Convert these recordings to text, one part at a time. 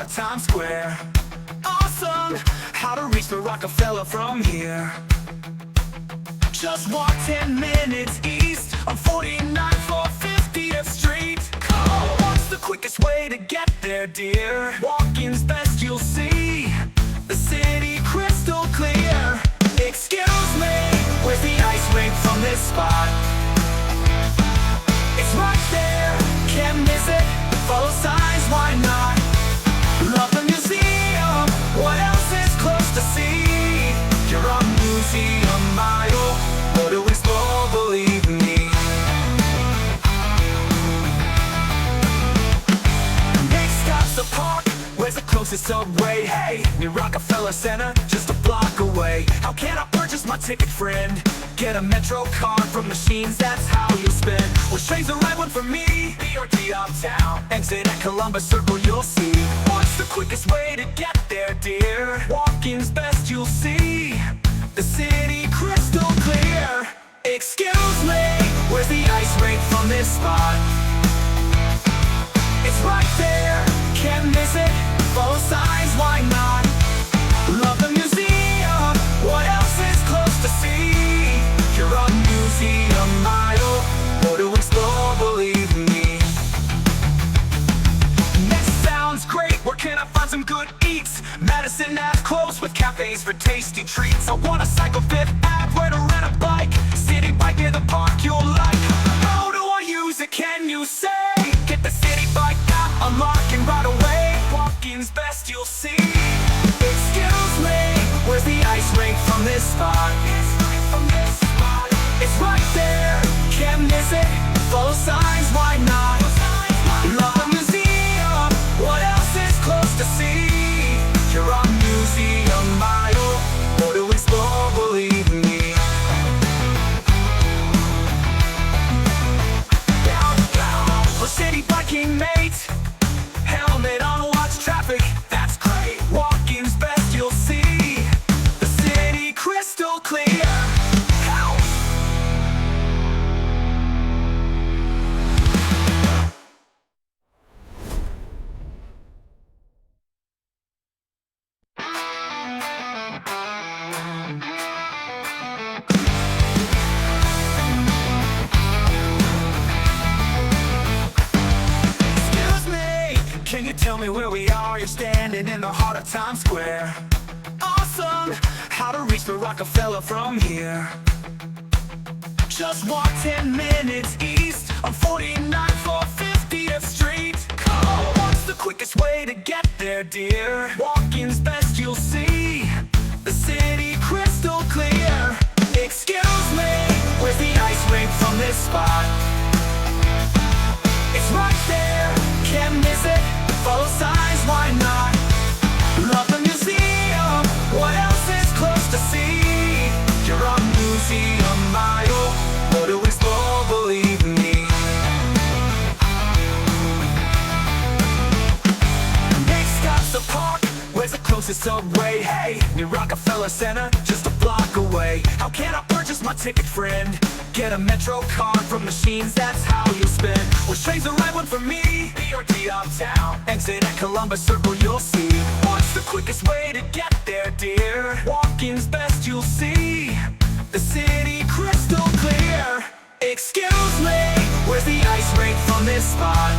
of Times Square. Awesome, how to reach the Rockefeller from here. Just walk 10 minutes east on 49th or 50th Street. Oh, what's the quickest way to get there, dear? Walking's best, you'll see the city crystal clear. Excuse me, where's the ice rink from this spot? It's right there, can't miss it. Follow signs, why not? Love the museum, what else is close to see? You're a museum idol, what to explore, believe me. Next stop's the park, where's the closest subway? Hey, near Rockefeller Center, just a block away. How can I purchase my ticket, friend? Get a Metro card from machines, that's how you'll spend. Which train's the right one for me? BRT uptown, exit at Columbus Circle, you'll see. What's the quickest way to get there, dear? Walking's best, you'll see the city crystal clear. Excuse me, where's the ice rink from this spot? It's right there, can't miss it. Follow signs, why not? Love the museum, what else is close to see? You're a museum idol, what to explore, believe me. Next sounds great, where can I find some good eats? Madison Ave close with cafes for tasty treats. I want a cycle Fifth Ave, where to rent a bike. City bike near the park you'll like. How do I use it, can you say? Get the city bike app, unlock and right away. Walking's best, you'll see. Excuse me, where's the ice rink from this spot? It's right there, can't miss it. Follow signs, why not? Love the museum, what else is close to see? You're a museum idol, what to explore, believe me. For city biking, mate, helmet on, watch traffic, that's great. Walking's best, you'll see the city crystal clear. Can you tell me where we are? You're standing in the heart of Times Square. Awesome, how to reach the Rockefeller from here. Just walk 10 minutes east on 49th or 50th Street. Oh, what's the quickest way to get there, dear? Walking's best, you'll see the city crystal clear. Excuse me, where's the ice rink from this spot? It's right there, can't miss it. Follow signs, why not? Love the museum, what else is close to see? You're a museum idol, what to explore, believe me. Next stop's the park, where's the closest subway? Hey, near Rockefeller Center, just a block away. How can I purchase my ticket, friend? Get a Metro card from machines, that's how you'll spend. Which train's the right one for me? BRT uptown, exit at Columbus Circle, you'll see. What's the quickest way to get there, dear? Walking's best, you'll see the city crystal clear. Excuse me, where's the ice rink from this spot?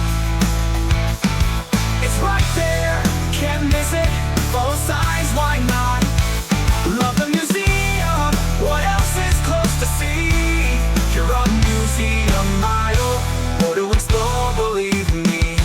It's right there, can't miss it. Follow signs, why not? Love the museum, what else is close to see? You're a museum idol, what to explore, believe me.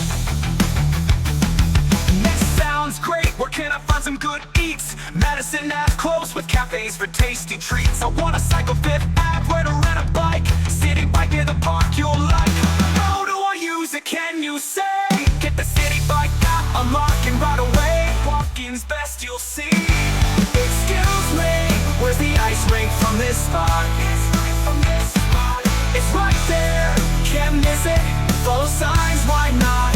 Next sounds great, where can I find some good eats? Madison Ave close with cafes for tasty treats. I want a cycle Fifth Ave, where to rent a bike. City bike near the park you'll like. How do I use it, can you say? Get the city bike app, unlock and right away. Walking's best, you'll see. Excuse me, where's the ice rink from this spot? It's right there, can't miss it. Follow signs, why not?